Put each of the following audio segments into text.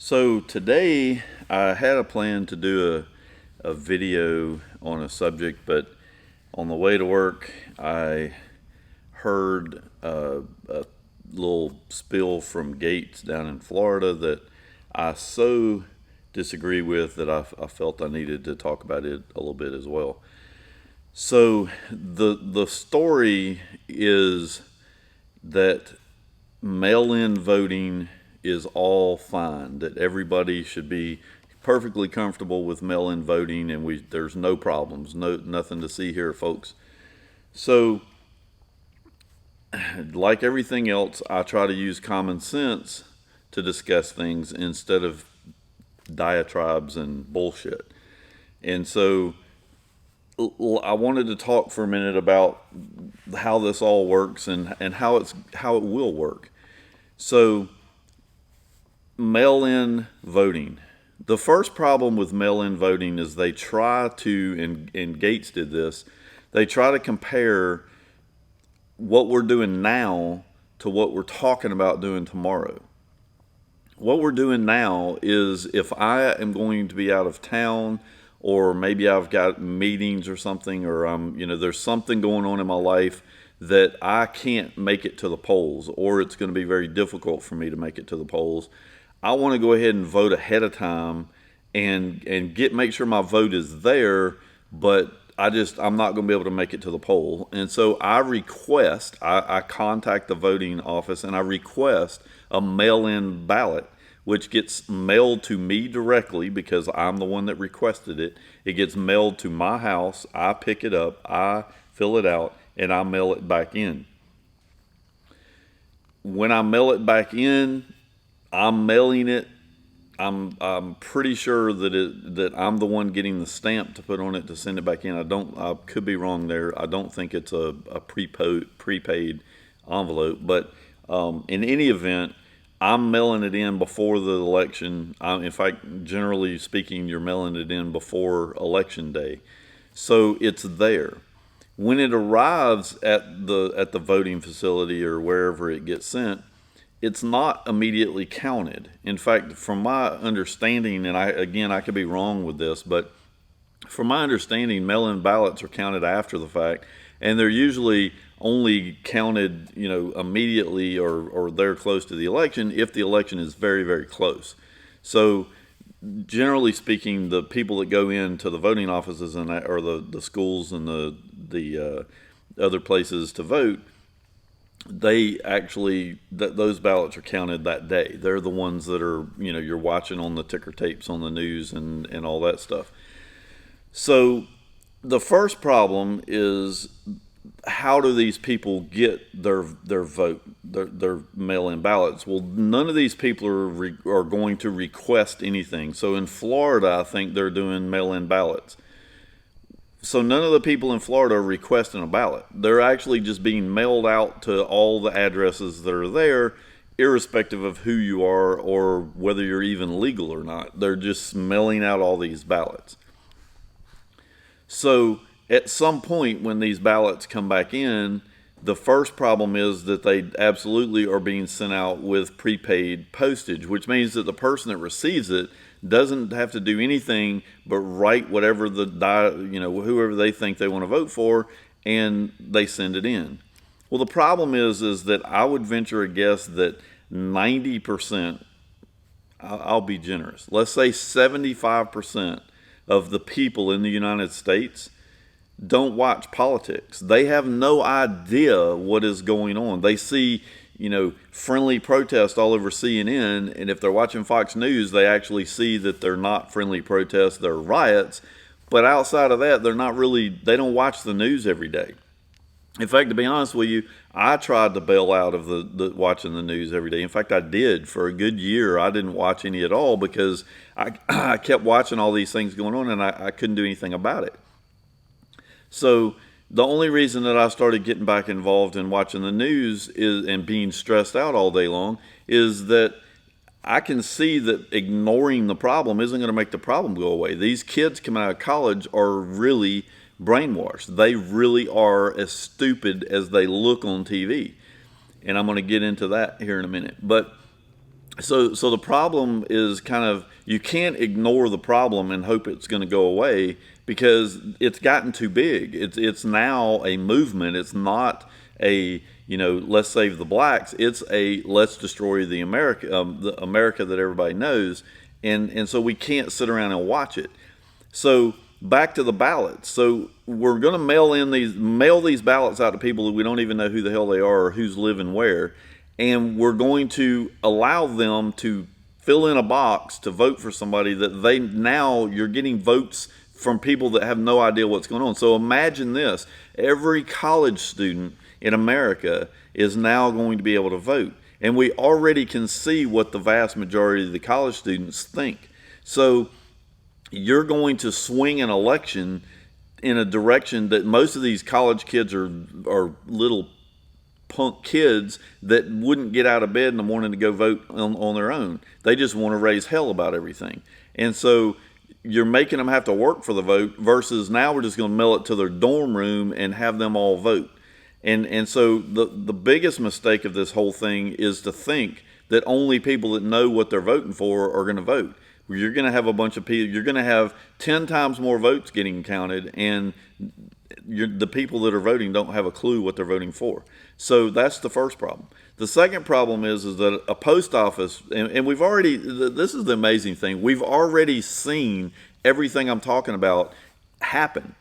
So today I had a plan to do a video on a subject, but on the way to work I heard a little spill from Gaetz down in Florida that I so disagree with that I felt I needed to talk about it a little bit as well. So the story is that mail-in voting is all fine, that everybody should be perfectly comfortable with mail-in voting, and there's no problems, nothing to see here, folks. So, like everything else, I try to use common sense to discuss things instead of diatribes and bullshit. And so I wanted to talk for a minute about how this all works and how it will work. So, mail-in voting. The first problem with mail-in voting is they try to, and Gaetz did this, they try to compare what we're doing now to what we're talking about doing tomorrow. What we're doing now is if I am going to be out of town, or maybe I've got meetings or something, or there's something going on in my life that I can't make it to the polls, or it's going to be very difficult for me to make it to the polls. I want to go ahead and vote ahead of time and make sure my vote is there, but I'm not going to be able to make it to the poll. And so I contact the voting office and I request a mail-in ballot, which gets mailed to me directly because I'm the one that requested it. It gets mailed to my house. I pick it up, I fill it out, and I mail it back in. When I mail it back in, I'm mailing it. I'm pretty sure that I'm the one getting the stamp to put on it to send it back in. I could be wrong there. I don't think it's a prepaid envelope, but in any event, I'm mailing it in before the election. In fact, generally speaking, you're mailing it in before election day, so it's there. When it arrives at the voting facility or wherever it gets sent, it's not immediately counted. In fact, from my understanding, and I could be wrong with this, but from my understanding, mail-in ballots are counted after the fact, and they're usually only counted, immediately or they're close to the election if the election is very, very close. So, generally speaking, the people that go into the voting offices or the schools and the other places to vote, they actually those ballots are counted that day. They're the ones that are you're watching on the ticker tapes on the news and all that stuff. So the first problem is, how do these people get their vote, their mail-in ballots? Well, none of these people are going to request anything. So in Florida, I think they're doing mail-in ballots. So none of the people in Florida are requesting a ballot. They're actually just being mailed out to all the addresses that are there, irrespective of who you are or whether you're even legal or not. They're just mailing out all these ballots. So at some point when these ballots come back in, the first problem is that they absolutely are being sent out with prepaid postage, which means that the person that receives it doesn't have to do anything but write whatever whoever they think they want to vote for, and they send it in. Well, the problem is that I would venture a guess that 90%, I'll be generous, let's say 75% of the people in the United States don't watch politics. They have no idea what is going on. They see, friendly protests all over CNN, and if they're watching Fox News, they actually see that they're not friendly protests, they're riots. But outside of that, they don't watch the news every day. In fact, to be honest with you, I tried to bail out of the watching the news every day. In fact, I did for a good year. I didn't watch any at all because I kept watching all these things going on, and I couldn't do anything about it. So the only reason that I started getting back involved in watching the news and being stressed out all day long is that I can see that ignoring the problem isn't going to make the problem go away. These kids coming out of college are really brainwashed. They really are as stupid as they look on TV. And I'm going to get into that here in a minute. But So the problem is kind of, you can't ignore the problem and hope it's going to go away, because it's gotten too big. It's now a movement. It's not a, let's save the blacks. It's a, let's destroy the America that everybody knows, and so we can't sit around and watch it. So back to the ballots. So we're going to mail these ballots out to people that we don't even know who the hell they are or who's living where, and we're going to allow them to fill in a box to vote for somebody that you're getting votes from people that have no idea what's going on. So imagine this: every college student in America is now going to be able to vote, and we already can see what the vast majority of the college students think. So you're going to swing an election in a direction that most of these college kids are little punk kids that wouldn't get out of bed in the morning to go vote on their own. They just want to raise hell about everything. And so you're making them have to work for the vote, versus now we're just going to mail it to their dorm room and have them all vote. And so the biggest mistake of this whole thing is to think that only people that know what they're voting for are going to vote. You're going to have a bunch of people, you're going to have 10 times more votes getting counted, and the people that are voting don't have a clue what they're voting for. So that's the first problem. The second problem is that a post office, and we've already, this is the amazing thing, we've already seen everything I'm talking about happen.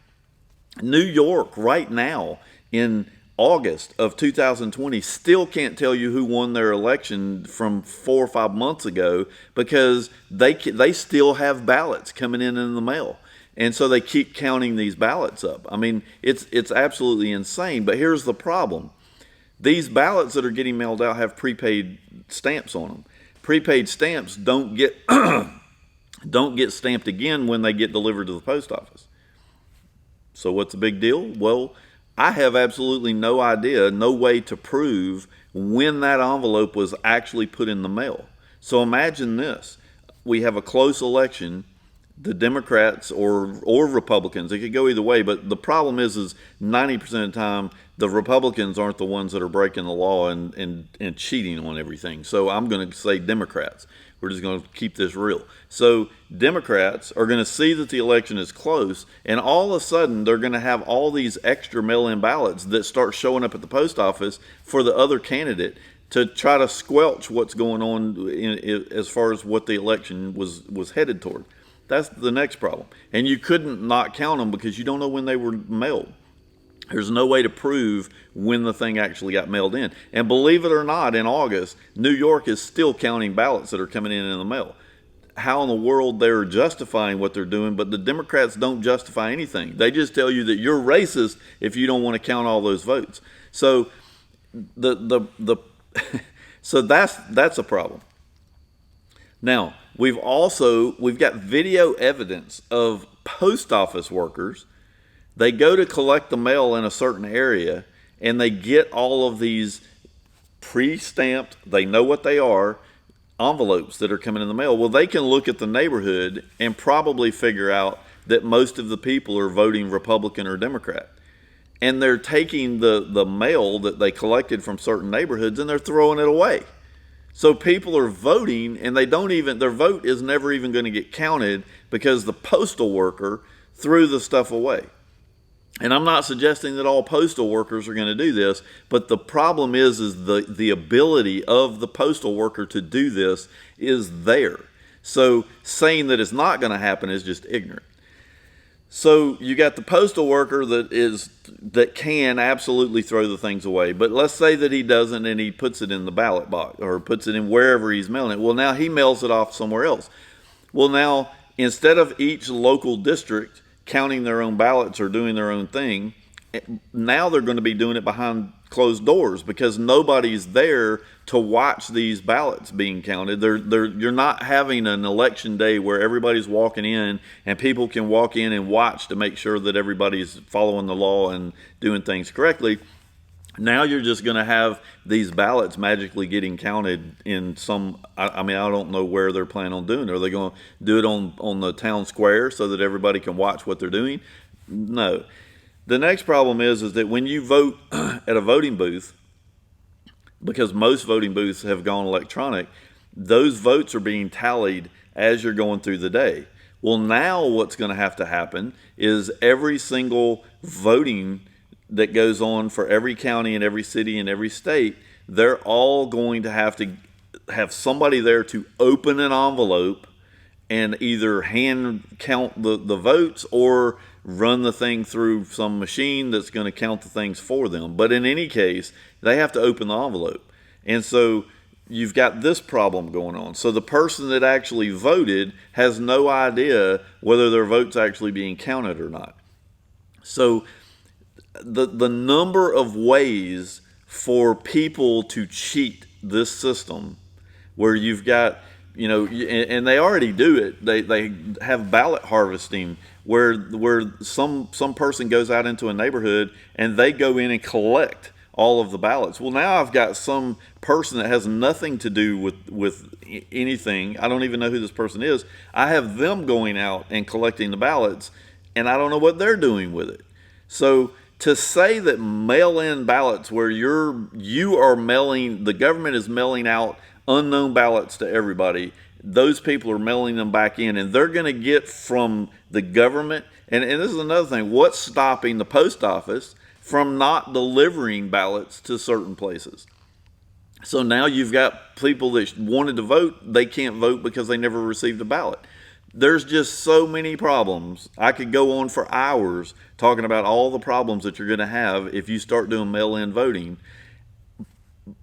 New York right now in August of 2020 still can't tell you who won their election from 4 or 5 months ago, because they still have ballots coming in the mail. And so they keep counting these ballots up. I mean, it's absolutely insane. But here's the problem. These ballots that are getting mailed out have prepaid stamps on them. Prepaid stamps don't get don't get stamped again when they get delivered to the post office. So what's the big deal? Well, I have absolutely no idea, no way to prove when that envelope was actually put in the mail. So imagine this. We have a close election. The Democrats or Republicans, it could go either way, but the problem is 90% of the time the Republicans aren't the ones that are breaking the law and cheating on everything. So I'm going to say Democrats. We're just going to keep this real. So Democrats are going to see that the election is close, and all of a sudden they're going to have all these extra mail-in ballots that start showing up at the post office for the other candidate to try to squelch what's going on as far as what the election was headed toward. That's the next problem. And you couldn't not count them because you don't know when they were mailed. There's no way to prove when the thing actually got mailed in. And believe it or not, in August, New York is still counting ballots that are coming in the mail. How in the world they're justifying what they're doing, but the Democrats don't justify anything. They just tell you that you're racist if you don't want to count all those votes. So so that's a problem. Now, we've got video evidence of post office workers. They go to collect the mail in a certain area, and they get all of these pre-stamped, they know what they are, envelopes that are coming in the mail. Well, they can look at the neighborhood and probably figure out that most of the people are voting Republican or Democrat. And they're taking the mail that they collected from certain neighborhoods and they're throwing it away. So people are voting, and their vote is never even going to get counted because the postal worker threw the stuff away. And I'm not suggesting that all postal workers are going to do this, but the problem is the ability of the postal worker to do this is there. So saying that it's not going to happen is just ignorant. So you got the postal worker that can absolutely throw the things away. But let's say that he doesn't, and he puts it in the ballot box or puts it in wherever he's mailing it. Well, now he mails it off somewhere else. Well, now instead of each local district counting their own ballots or doing their own thing, now they're going to be doing it behind closed doors because nobody's there to watch these ballots being counted. You're not having an election day where everybody's walking in and people can walk in and watch to make sure that everybody's following the law and doing things correctly. Now you're just going to have these ballots magically getting counted in I don't know where they're planning on doing it. Are they going to do it on the town square so that everybody can watch what they're doing? No. The next problem is that when you vote at a voting booth, because most voting booths have gone electronic, those votes are being tallied as you're going through the day. Well, now what's going to have to happen is every single voting that goes on for every county and every city and every state, they're all going to have somebody there to open an envelope and either hand count the votes or run the thing through some machine that's going to count the things for them. But in any case, they have to open the envelope. And so you've got this problem going on. So the person that actually voted has no idea whether their vote's actually being counted or not. So the number of ways for people to cheat this system, where you've got, and they already do it. They have ballot harvesting where some person goes out into a neighborhood and they go in and collect all of the ballots. Well, now I've got some person that has nothing to do with anything. I don't even know who this person is. I have them going out and collecting the ballots, and I don't know what they're doing with it. So to say that mail-in ballots, where the government is mailing out unknown ballots to everybody, those people are mailing them back in, and they're going to get from the government. And this is another thing. What's stopping the post office from not delivering ballots to certain places? So now you've got people that wanted to vote, they can't vote because they never received a ballot. There's just so many problems. I could go on for hours talking about all the problems that you're going to have if you start doing mail-in voting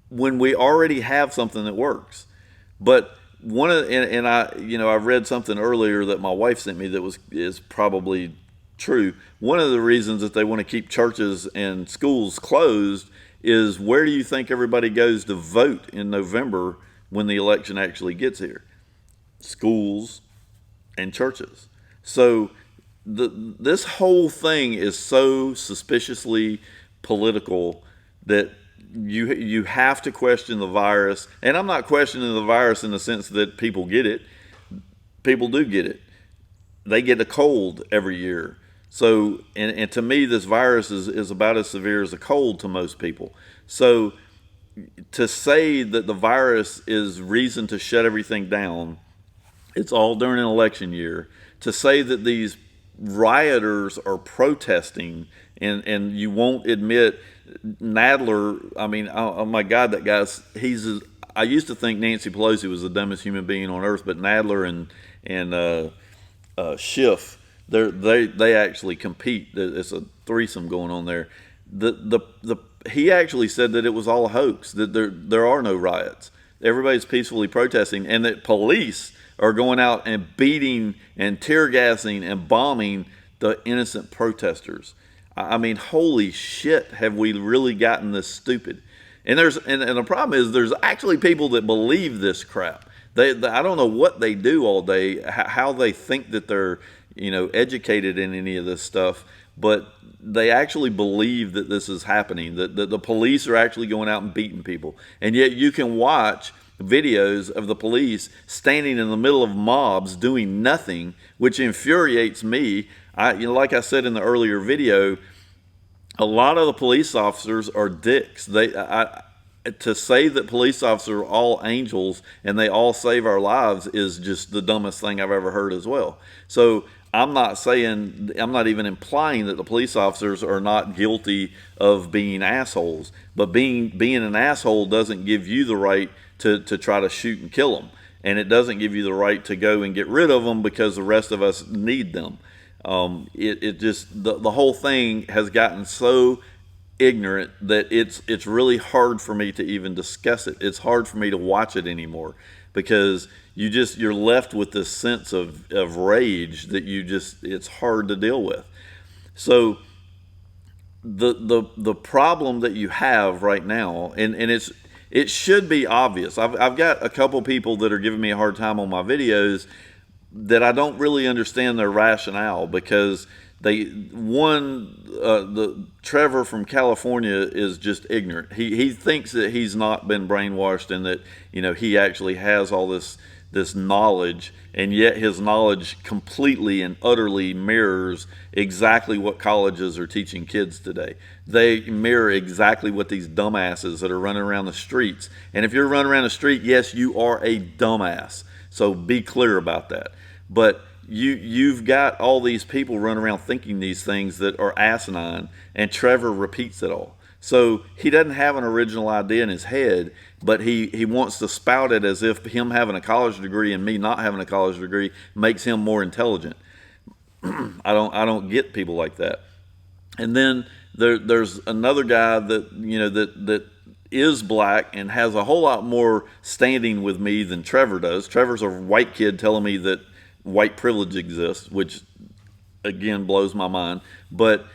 when we already have something that works. But I read something earlier that my wife sent me that is probably true. One of the reasons that they want to keep churches and schools closed is, where do you think everybody goes to vote in November when the election actually gets here? Schools and churches. So this whole thing is so suspiciously political that you have to question the virus. And I'm not questioning the virus in the sense that people get it. People do get it. They get a cold every year. So, and to me, this virus is about as severe as a cold to most people. So to say that the virus is reason to shut everything down, it's all during an election year. To say that these rioters are protesting and you won't admit Nadler, oh my God, that guy's, I used to think Nancy Pelosi was the dumbest human being on earth, but Nadler and Schiff, they actually compete. It's a threesome going on there. He actually said that it was all a hoax, that there are no riots. Everybody's peacefully protesting, and that police are going out and beating and tear gassing and bombing the innocent protesters. Holy shit, have we really gotten this stupid? And the problem is, there's actually people that believe this crap. I don't know what they do all day, how they think that they're educated in any of this stuff, but they actually believe that this is happening, that the police are actually going out and beating people. And yet you can watch videos of the police standing in the middle of mobs doing nothing, which infuriates me. Like I said in the earlier video, a lot of the police officers are dicks. To say that police officers are all angels and they all save our lives is just the dumbest thing I've ever heard as well. So I'm not even implying that the police officers are not guilty of being assholes, but being an asshole doesn't give you the right to try to shoot and kill them. And it doesn't give you the right to go and get rid of them because the rest of us need them. The whole thing has gotten so ignorant that it's really hard for me to even discuss it. It's hard for me to watch it anymore, because you're left with this sense of rage that it's hard to deal with. So the problem that you have right now, and it should be obvious. I've got a couple people that are giving me a hard time on my videos that I don't really understand their rationale, because Trevor from California is just ignorant. He thinks that he's not been brainwashed, and that he actually has all this this knowledge, and yet his knowledge completely and utterly mirrors exactly what colleges are teaching kids today. They mirror exactly what these dumbasses that are running around the streets. And if you're running around the street, yes, you are a dumbass. So be clear about that. But you've got all these people running around thinking these things that are asinine, and Trevor repeats it all. So he doesn't have an original idea in his head, but he wants to spout it as if him having a college degree and me not having a college degree makes him more intelligent. I don't get people like that. And then there's another guy that that is black and has a whole lot more standing with me than Trevor does. Trevor's a white kid telling me that white privilege exists, which again blows my mind. But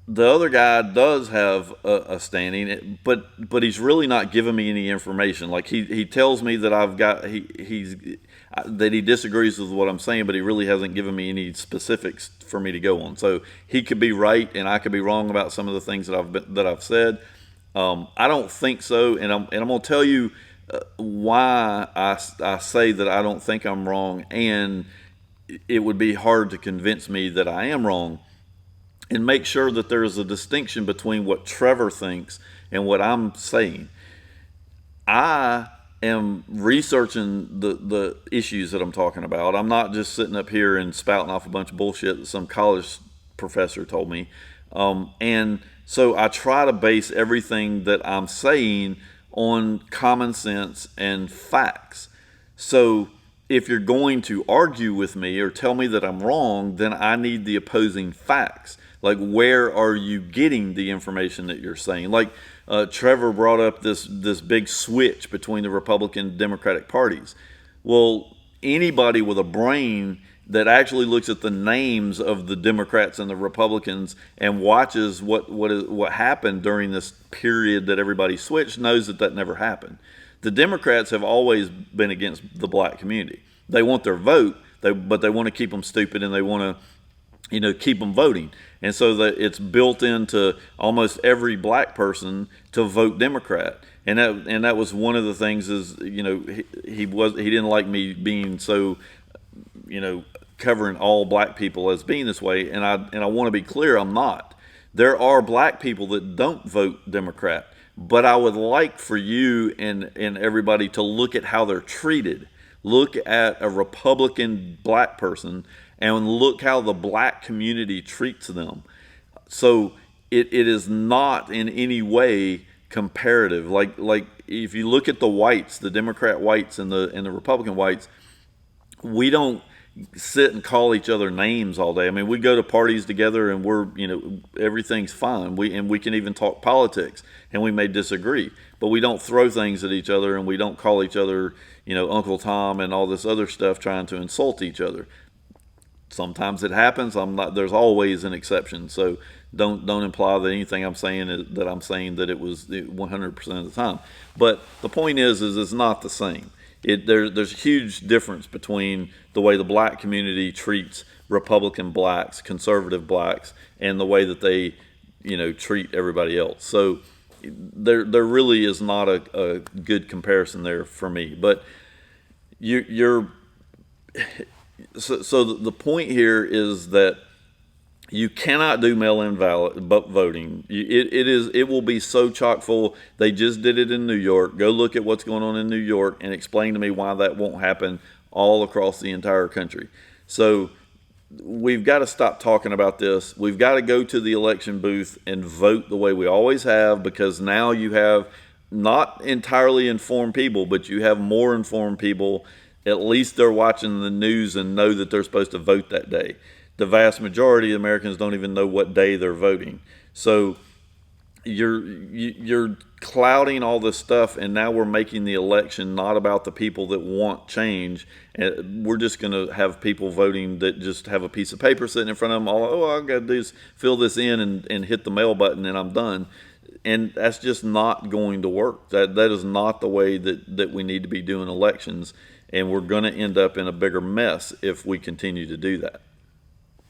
the other guy does have a standing, but he's really not giving me any information. Like he tells me that that he disagrees with what I'm saying, but he really hasn't given me any specifics for me to go on. So he could be right, and I could be wrong about some of the things that I've said. I don't think so, and I'm gonna tell you why I say that I don't think I'm wrong, and it would be hard to convince me that I am wrong. And make sure that there is a distinction between what Trevor thinks and what I'm saying. I am researching the issues that I'm talking about. I'm not just sitting up here and spouting off a bunch of bullshit that some college professor told me. And so I try to base everything that I'm saying on common sense and facts. So if you're going to argue with me or tell me that I'm wrong, then I need the opposing facts. Like, where are you getting the information that you're saying? Like, Trevor brought up this big switch between the Republican and Democratic parties. Well, anybody with a brain that actually looks at the names of the Democrats and the Republicans and watches what happened during this period that everybody switched knows that never happened. The Democrats have always been against the black community. They want their vote, but they want to keep them stupid, and they want to keep them voting. And so that it's built into almost every black person to vote Democrat. And that was one of the things is, he didn't like me being so, covering all black people as being this way. And I want to be clear, I'm not. There are black people that don't vote Democrat, but I would like for you and everybody to look at how they're treated. Look at a Republican black person and look how the black community treats them. So it is not in any way comparative. Like if you look at the whites, the Democrat whites and the Republican whites, we don't sit and call each other names all day. I mean, we go to parties together and we're, everything's fine. We can even talk politics, and we may disagree, but we don't throw things at each other, and we don't call each other, Uncle Tom and all this other stuff trying to insult each other. Sometimes it happens. There's always an exception. So don't imply that anything I'm saying that it was 100% of the time. But the point is it's not the same. There's a huge difference between the way the black community treats Republican blacks, conservative blacks, and the way that they, treat everybody else. So there really is not a good comparison there for me. But So the point here is that you cannot do mail-in voting. It will be so chock full. They just did it in New York. Go look at what's going on in New York and explain to me why that won't happen all across the entire country. So we've got to stop talking about this. We've got to go to the election booth and vote the way we always have, because now you have not entirely informed people, but you have more informed people. At least they're watching the news and know that they're supposed to vote that day. The vast majority of Americans don't even know what day they're voting. So you're clouding all this stuff, and now we're making the election not about the people that want change. And we're just going to have people voting that just have a piece of paper sitting in front of them. All I got to do is fill this in and hit the mail button, and I'm done. And that's just not going to work. That is not the way that we need to be doing elections. And we're going to end up in a bigger mess if we continue to do that.